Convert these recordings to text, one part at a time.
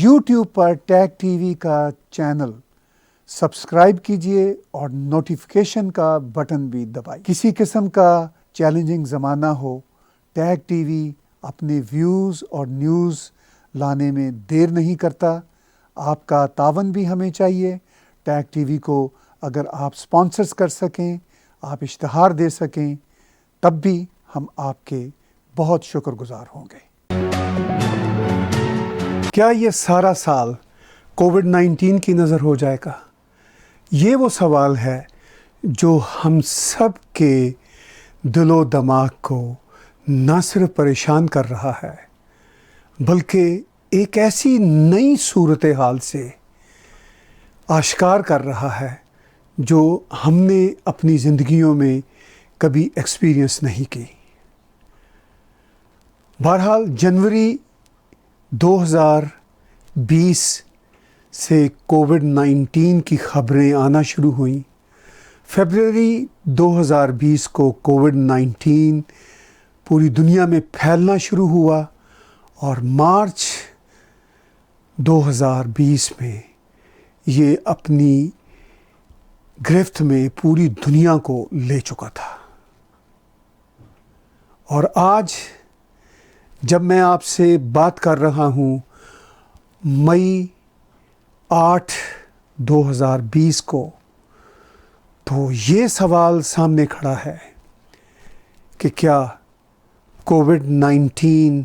YouTube پر tag T V کا channel subscribe کیجئے اور نوٹیفیکیشن کا بٹن بھی دبائیے۔ کسی قسم کا چیلنجنگ زمانہ ہو، ٹیگ ٹی وی اپنے ویوز اور نیوز لانے میں دیر نہیں کرتا۔ آپ کا تعاون بھی ہمیں چاہیے۔ ٹیگ ٹی وی کو اگر آپ سپانسرز کر سکیں، آپ اشتہار دے سکیں، تب بھی ہم آپ کے بہت شکر گزار ہوں گے۔ کیا یہ سارا سال کووڈ-19 کی نظر ہو جائے گا؟ یہ وہ سوال ہے جو ہم سب کے دل و دماغ کو نہ صرف پریشان کر رہا ہے، بلکہ ایک ایسی نئی صورتحال سے آشکار کر رہا ہے جو ہم نے اپنی زندگیوں میں کبھی ایکسپیرینس نہیں کی۔ بہرحال جنوری 2020 سے کووڈ-19 کی خبریں آنا شروع ہوئیں۔ فروری 2020 کو کووڈ-19 پوری دنیا میں پھیلنا شروع ہوا اور مارچ 2020 میں یہ اپنی گرفت میں پوری دنیا کو لے چکا تھا۔ اور آج جب میں آپ سے بات کر رہا ہوں، مئی 8، 2020 کو، تو یہ سوال سامنے کھڑا ہے کہ کیا کووڈ-19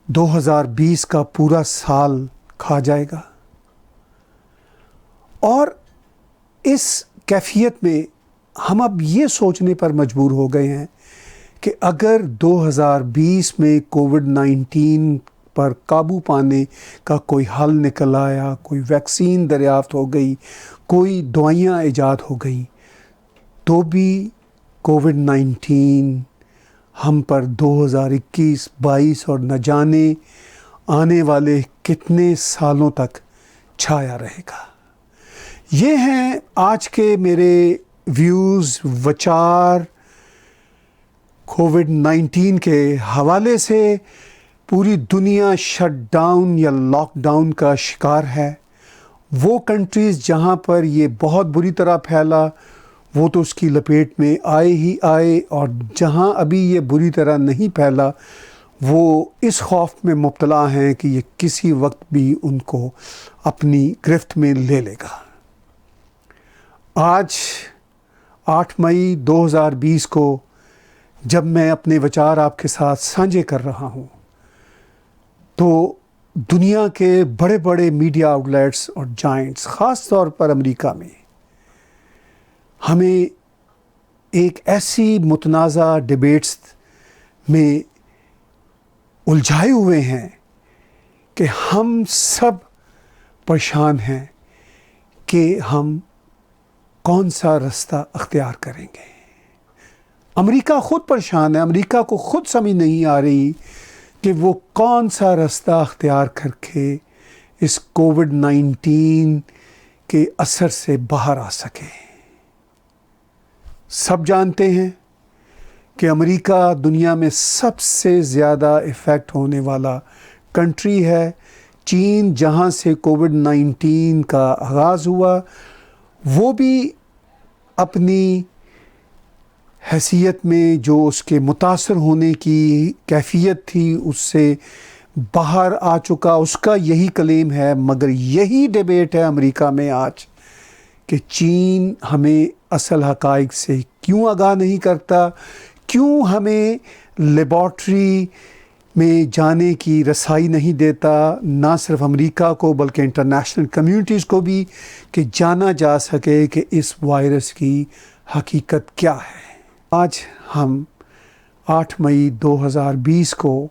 2020 کا پورا سال کھا جائے گا؟ اور اس کیفیت میں ہم اب یہ سوچنے پر مجبور ہو گئے ہیں کہ اگر 2020 میں کووڈ-19 پر قابو پانے کا کوئی حل نکل آیا، کوئی ویکسین دریافت ہو گئی، کوئی دوائیاں ایجاد ہو گئیں، تو بھی کووڈ-19 ہم پر 2021، 22 اور نہ جانے آنے والے کتنے سالوں تک چھایا رہے گا۔ یہ ہیں آج کے میرے ویوز، وچار کووڈ-19 کے حوالے سے۔ پوری دنیا شٹ ڈاؤن یا لاک ڈاؤن کا شکار ہے۔ وہ کنٹریز جہاں پر یہ بہت بری طرح پھیلا، وہ تو اس کی لپیٹ میں آئے ہی آئے، اور جہاں ابھی یہ بری طرح نہیں پھیلا، وہ اس خوف میں مبتلا ہیں کہ یہ کسی وقت بھی ان کو اپنی گرفت میں لے لے گا۔ آج 8 مئی 2020 کو جب میں اپنے وچار آپ کے ساتھ سانجھے کر رہا ہوں، تو دنیا کے بڑے بڑے میڈیا آؤٹ لیٹس اور جائنٹس، خاص طور پر امریکہ میں، ہمیں ایک ایسی متنازع ڈیبیٹس میں الجھائے ہوئے ہیں کہ ہم سب پریشان ہیں کہ ہم کون سا رستہ اختیار کریں گے۔ امریکہ خود پریشان ہے۔ امریکہ کو خود سمجھ نہیں آ رہی کہ وہ کون سا رستہ اختیار کر کے اس کووڈ-19 کے اثر سے باہر آ سکے۔ سب جانتے ہیں کہ امریکہ دنیا میں سب سے زیادہ افیکٹ ہونے والا کنٹری ہے۔ چین جہاں سے کووڈ-19 کا آغاز ہوا، وہ بھی اپنی حیثیت میں جو اس کے متاثر ہونے کی کیفیت تھی، اس سے باہر آ چکا۔ اس کا یہی کلیم ہے، مگر یہی ڈیبیٹ ہے امریکہ میں آج کہ چین ہمیں اصل حقائق سے کیوں آگاہ نہیں کرتا، کیوں ہمیں لیبارٹری میں جانے کی رسائی نہیں دیتا، نہ صرف امریکہ کو بلکہ انٹرنیشنل کمیونٹیز کو بھی، کہ جانا جا سکے کہ اس وائرس کی حقیقت کیا ہے۔ آج ہم 8 مئی 2020 کو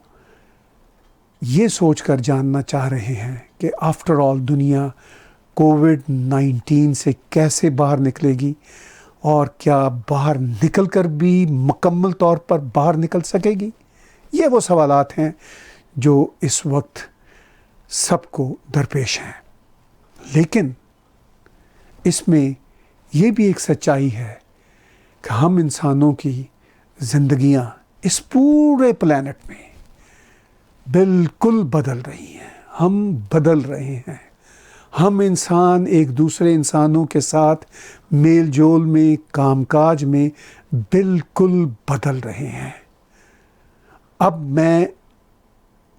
یہ سوچ کر جاننا چاہ رہے ہیں کہ آفٹر آل دنیا کووڈ-19 سے کیسے باہر نکلے گی، اور کیا باہر نکل کر بھی مکمل طور پر باہر نکل سکے گی۔ یہ وہ سوالات ہیں جو اس وقت سب کو درپیش ہیں۔ لیکن اس میں یہ بھی ایک سچائی ہے کہ ہم انسانوں کی زندگیاں اس پورے پلانٹ میں بالکل بدل رہی ہیں۔ ہم بدل رہے ہیں. ہم انسان ایک دوسرے انسانوں کے ساتھ میل جول میں، کام کاج میں بالکل بدل رہے ہیں. اب میں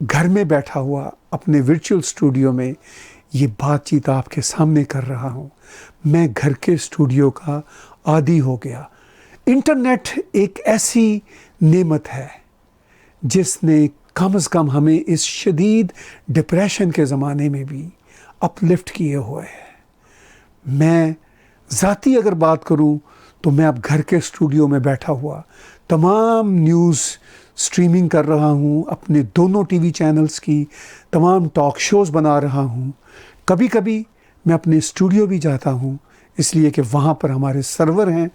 گھر میں بیٹھا ہوا اپنے ورچوئل اسٹوڈیو میں یہ بات چیت آپ کے سامنے کر رہا ہوں. میں گھر کے اسٹوڈیو کا عادی ہو گیا. انٹرنیٹ ایک ایسی نعمت ہے جس نے کم از کم ہمیں اس شدید ڈپریشن کے زمانے میں بھی اپ لفٹ کیے ہوئے ہے. میں ذاتی اگر بات کروں تو میں اب گھر کے اسٹوڈیو میں بیٹھا ہوا تمام نیوز اسٹریمنگ کر رہا ہوں، اپنے دونوں ٹی وی چینلز کی تمام ٹاک شوز بنا رہا ہوں. کبھی کبھی میں اپنے اسٹوڈیو بھی جاتا ہوں، اس لیے کہ وہاں پر ہمارے سرور ہیں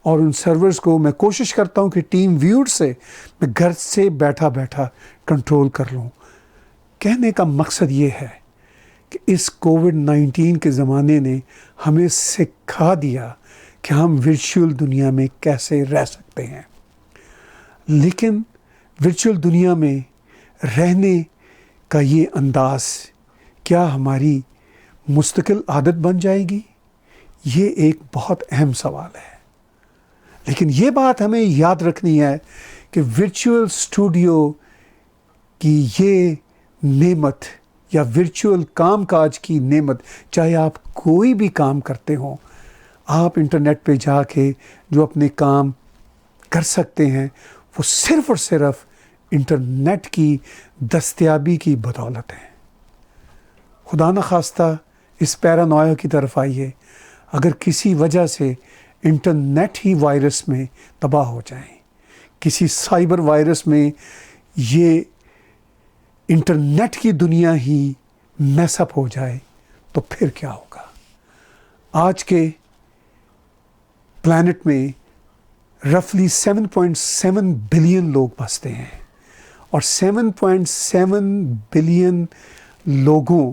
اور ان سرورز کو میں کوشش کرتا ہوں کہ ٹیم ویور سے میں گھر سے بیٹھا بیٹھا کنٹرول کر لوں. کہنے کا مقصد یہ ہے کہ اس کووڈ-19 کے زمانے نے ہمیں سکھا دیا کہ ہم ورچوئل دنیا میں کیسے رہ سکتے ہیں. لیکن ورچوئل دنیا میں رہنے کا یہ انداز کیا ہماری مستقل عادت بن جائے گی؟ یہ ایک بہت اہم سوال ہے. لیکن یہ بات ہمیں یاد رکھنی ہے کہ ورچوئل اسٹوڈیو کی یہ نعمت یا ورچوئل کام کاج کی نعمت، چاہے آپ کوئی بھی کام کرتے ہوں، آپ انٹرنیٹ پہ جا کے جو اپنے کام کر سکتے ہیں وہ صرف اور صرف انٹرنیٹ کی دستیابی کی بدولت ہے. خدا نخواستہ اس پیرانویا کی طرف آئیے، اگر کسی وجہ سے انٹرنیٹ ہی وائرس میں تباہ ہو جائیں، کسی سائبر وائرس میں یہ انٹرنیٹ کی دنیا ہی میس اپ ہو جائے تو پھر کیا ہوگا؟ آج کے پلانٹ میں رفلی 7.7 بلین لوگ بستے ہیں، اور 7.7 بلین لوگوں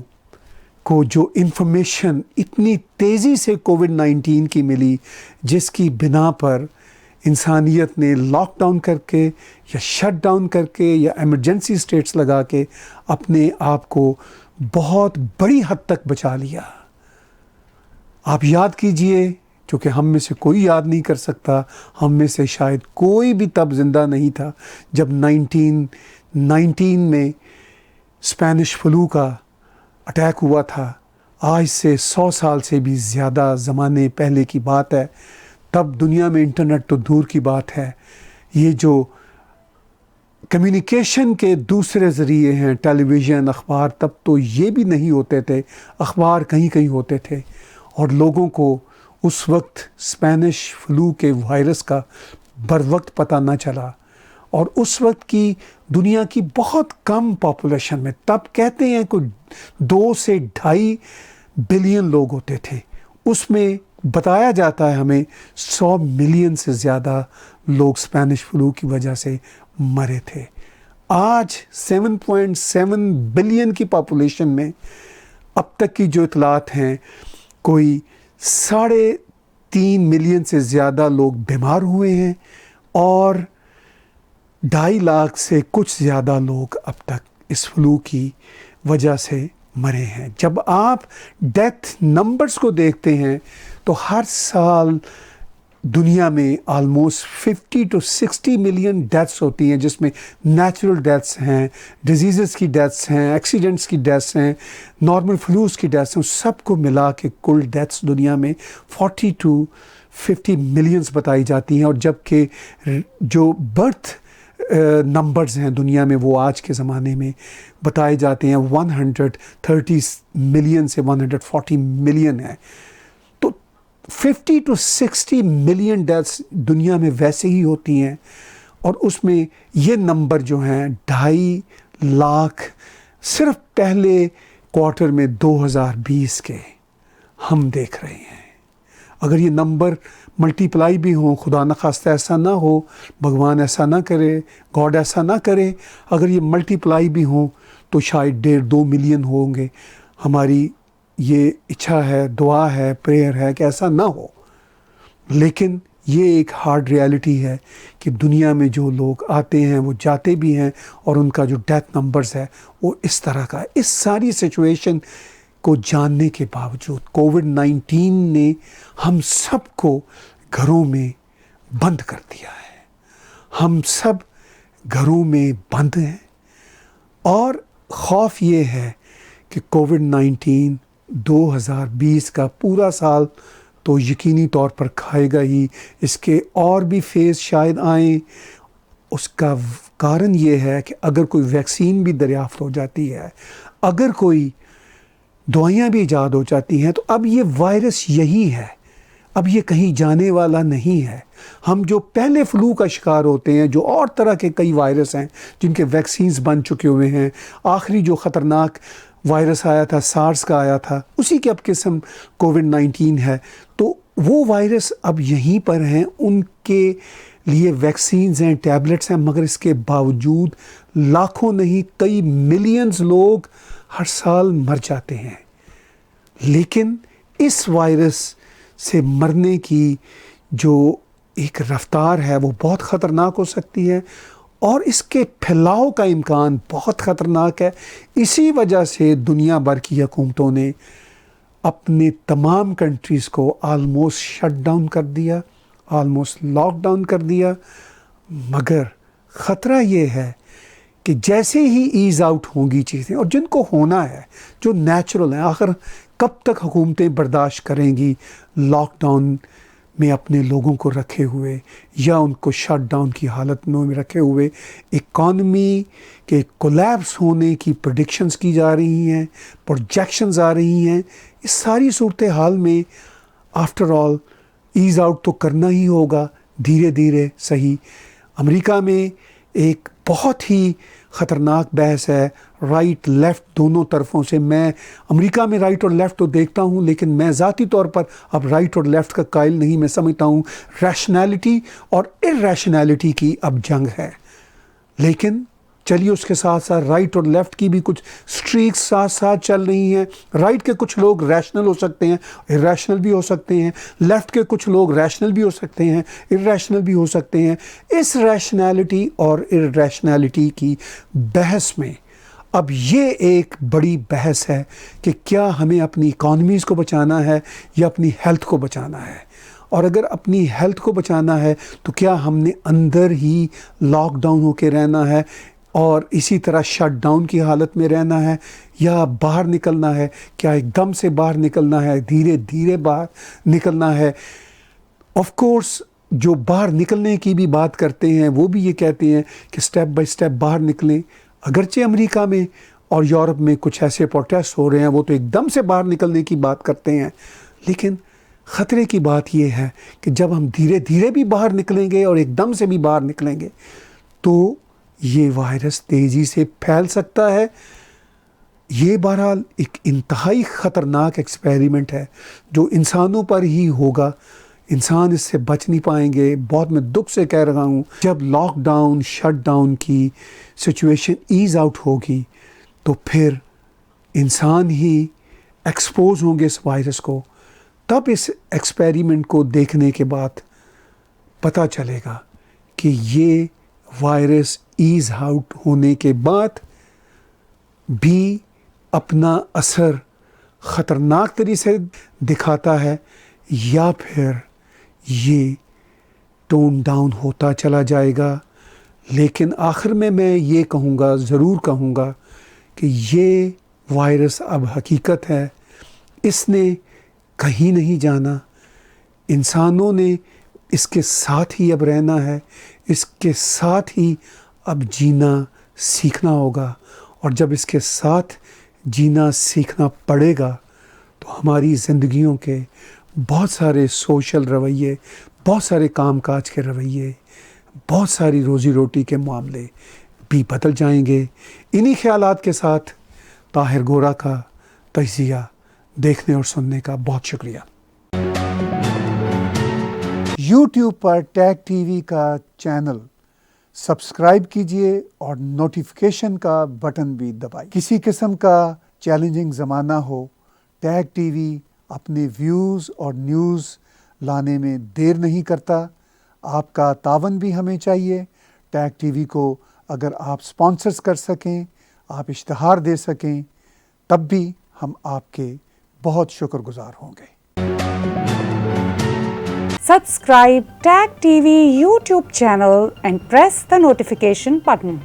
کو جو انفارمیشن اتنی تیزی سے کووڈ-19 کی ملی، جس کی بنا پر انسانیت نے لاک ڈاؤن کر کے یا شٹ ڈاؤن کر کے یا ایمرجنسی اسٹیٹس لگا کے اپنے آپ کو بہت بڑی حد تک بچا لیا. آپ یاد کیجئے، چونکہ ہم میں سے کوئی یاد نہیں کر سکتا، ہم میں سے شاید کوئی بھی تب زندہ نہیں تھا جب 1919 میں اسپینش فلو کا اٹیک ہوا تھا. آج سے 100 سال سے بھی زیادہ زمانے پہلے کی بات ہے. تب دنیا میں انٹرنیٹ تو دور کی بات ہے، یہ جو کمیونیکیشن کے دوسرے ذریعے ہیں، ٹیلی ویژن، اخبار، تب تو یہ بھی نہیں ہوتے تھے. اخبار کہیں کہیں ہوتے تھے، اور لوگوں کو اس وقت اسپینش فلو کے وائرس کا بر وقت پتہ نہ چلا. اور اس وقت کی دنیا کی بہت کم پاپولیشن میں، تب کہتے ہیں کہ 2 سے 2.5 بلین لوگ ہوتے تھے، اس میں بتایا جاتا ہے ہمیں 100 ملین سے زیادہ لوگ اسپینش فلو کی وجہ سے مرے تھے. آج 7.7 بلین کی پاپولیشن میں اب تک کی جو اطلاعات ہیں، کوئی 3.5 ملین سے زیادہ لوگ بیمار ہوئے ہیں، اور 2.5 لاکھ سے کچھ زیادہ لوگ اب تک اس فلو کی وجہ سے مرے ہیں. جب آپ ڈیتھ نمبرز کو دیکھتے ہیں تو ہر سال دنیا میں آلموسٹ 50 to 60 ملین ڈیتھس ہوتی ہیں، جس میں نیچرل ڈیتھس ہیں، ڈیزیزز کی ڈیتھس ہیں، ایکسیڈنٹس کی ڈیتھس ہیں، نارمل فلوز کی ڈیتھس ہیں. سب کو ملا کے کل ڈیتھس دنیا میں 40 to 50 ملینز بتائی جاتی ہیں. اور جبکہ جو برتھ نمبرز ہیں دنیا میں، وہ آج کے زمانے میں بتائے جاتے ہیں 130 ملین سے 140 ملین ہے. تو 50 to 60 ملین ڈیتھس دنیا میں ویسے ہی ہوتی ہیں، اور اس میں یہ نمبر جو ہیں 2.5 لاکھ صرف پہلے کوارٹر میں 2020 کے ہم دیکھ رہے ہیں. اگر یہ نمبر ملٹی پلائی بھی ہوں، خدا نخواستہ ایسا نہ ہو، بھگوان ایسا نہ کرے، گاڈ ایسا نہ کرے، اگر یہ ملٹی پلائی بھی ہوں تو شاید 1.5-2 ملین ہوں گے. ہماری یہ اچھا ہے، دعا ہے، پریئر ہے کہ ایسا نہ ہو. لیکن یہ ایک ہارڈ ریالٹی ہے کہ دنیا میں جو لوگ آتے ہیں وہ جاتے بھی ہیں، اور ان کا جو ڈیتھ نمبرز ہے وہ اس طرح کا ہے۔ اس ساری سچویشن کو جاننے کے باوجود کووڈ-19 نے ہم سب کو گھروں میں بند کر دیا ہے۔ ہم سب گھروں میں بند ہیں، اور خوف یہ ہے کہ کووڈ-19 2020 کا پورا سال تو یقینی طور پر کھائے گا ہی، اس کے اور بھی فیز شاید آئیں۔ اس کا کارن یہ ہے کہ اگر کوئی ویکسین بھی دریافت ہو جاتی ہے، اگر کوئی دوائیاں بھی ایجاد ہو جاتی ہیں، تو اب یہ وائرس یہی ہے، اب یہ کہیں جانے والا نہیں ہے۔ ہم جو پہلے فلو کا شکار ہوتے ہیں، جو اور طرح کے کئی وائرس ہیں جن کے ویکسینز بن چکے ہوئے ہیں، آخری جو خطرناک وائرس آیا تھا سارس کا آیا تھا، اسی کی اب قسم کووڈ-19 ہے، تو وہ وائرس اب یہیں پر ہیں، ان کے لیے ویکسینز ہیں، ٹیبلٹس ہیں، مگر اس کے باوجود لاکھوں نہیں کئی ملینز لوگ ہر سال مر جاتے ہیں۔ لیکن اس وائرس سے مرنے کی جو ایک رفتار ہے وہ بہت خطرناک ہو سکتی ہے، اور اس کے پھیلاؤ کا امکان بہت خطرناک ہے۔ اسی وجہ سے دنیا بھر کی حکومتوں نے اپنے تمام کنٹریز کو آلموسٹ شٹ ڈاؤن کر دیا، آلموسٹ لاک ڈاؤن کر دیا۔ مگر خطرہ یہ ہے کہ جیسے ہی ایز آؤٹ ہوں گی چیزیں، اور جن کو ہونا ہے، جو نیچرل ہیں، آخر کب تک حکومتیں برداشت کریں گی لاک ڈاؤن میں اپنے لوگوں کو رکھے ہوئے، یا ان کو شٹ ڈاؤن کی حالت میں رکھے ہوئے؟ اکانومی کے کولیپس ہونے کی پریڈکشنز کی جا رہی ہیں، پروجیکشنز آ رہی ہیں۔ اس ساری صورتحال میں آفٹر آل ایز آؤٹ تو کرنا ہی ہوگا، دھیرے دھیرے صحیح۔ امریکہ میں ایک بہت ہی خطرناک بحث ہے، رائٹ لیفٹ دونوں طرفوں سے۔ میں امریکہ میں رائٹ اور لیفٹ تو دیکھتا ہوں، لیکن میں ذاتی طور پر اب رائٹ اور لیفٹ کا قائل نہیں، میں سمجھتا ہوں ریشنالٹی اور ارریشنالٹی کی اب جنگ ہے۔ لیکن چلیے اس کے ساتھ ساتھ رائٹ اور لیفٹ کی بھی کچھ سٹریکس ساتھ ساتھ چل رہی ہیں۔ رائٹ کے کچھ لوگ ریشنل ہو سکتے ہیں، ارریشنل بھی ہو سکتے ہیں، لیفٹ کے کچھ لوگ ریشنل بھی ہو سکتے ہیں، ارریشنل بھی ہو سکتے ہیں۔ اس ریشنالٹی اور ارریشنالٹی کی بحث میں اب یہ ایک بڑی بحث ہے کہ کیا ہمیں اپنی اکانومیز کو بچانا ہے یا اپنی ہیلتھ کو بچانا ہے؟ اور اگر اپنی ہیلتھ کو بچانا ہے تو کیا ہم نے اندر ہی لاک ڈاؤن ہو کے رہنا ہے اور اسی طرح شٹ ڈاؤن کی حالت میں رہنا ہے، یا باہر نکلنا ہے؟ کیا ایک دم سے باہر نکلنا ہے، دھیرے دھیرے باہر نکلنا ہے؟ آف کورس جو باہر نکلنے کی بھی بات کرتے ہیں وہ بھی یہ کہتے ہیں کہ سٹیپ بائی سٹیپ باہر نکلیں۔ اگرچہ امریکہ میں اور یورپ میں کچھ ایسے پروٹیسٹ ہو رہے ہیں، وہ تو ایک دم سے باہر نکلنے کی بات کرتے ہیں، لیکن خطرے کی بات یہ ہے کہ جب ہم دھیرے دھیرے بھی باہر نکلیں گے اور ایک دم سے بھی باہر نکلیں گے تو یہ وائرس تیزی سے پھیل سکتا ہے۔ یہ بہرحال ایک انتہائی خطرناک ایکسپیریمنٹ ہے جو انسانوں پر ہی ہوگا، انسان اس سے بچ نہیں پائیں گے۔ بہت میں دکھ سے کہہ رہا ہوں، جب لاک ڈاؤن شٹ ڈاؤن کی سچویشن ایز آؤٹ ہوگی تو پھر انسان ہی ایکسپوز ہوں گے اس وائرس کو۔ تب اس ایکسپیریمنٹ کو دیکھنے کے بعد پتہ چلے گا کہ یہ وائرس ایز آؤٹ ہونے کے بعد بھی اپنا اثر خطرناک طریقے سے دکھاتا ہے، یا پھر یہ ٹون ڈاؤن ہوتا چلا جائے گا۔ لیکن آخر میں یہ کہوں گا، ضرور کہوں گا کہ یہ وائرس اب حقیقت ہے، اس نے کہیں نہیں جانا۔ انسانوں نے اس کے ساتھ ہی اب رہنا ہے، اس کے ساتھ ہی اب جینا سیکھنا ہوگا، اور جب اس کے ساتھ جینا سیکھنا پڑے گا تو ہماری زندگیوں کے بہت سارے سوشل رویے، بہت سارے کام کاج کے رویے، بہت ساری روزی روٹی کے معاملے بھی بدل جائیں گے۔ انہی خیالات کے ساتھ طاہر گورا کا تجزیہ دیکھنے اور سننے کا بہت شکریہ۔ یوٹیوب پر ٹیگ ٹی وی کا چینل سبسکرائب کیجئے اور نوٹیفیکیشن کا بٹن بھی دبائیے۔ کسی قسم کا چیلنجنگ زمانہ ہو، ٹیگ ٹی وی اپنے ویوز اور نیوز لانے میں دیر نہیں کرتا۔ آپ کا تعاون بھی ہمیں چاہیے. ٹیگ ٹی وی کو اگر آپ سپانسرز کر سکیں, آپ اشتہار دے سکیں, تب بھی ہم آپ کے بہت شکر گزار ہوں گے. Subscribe Tag TV YouTube channel and press the notification button.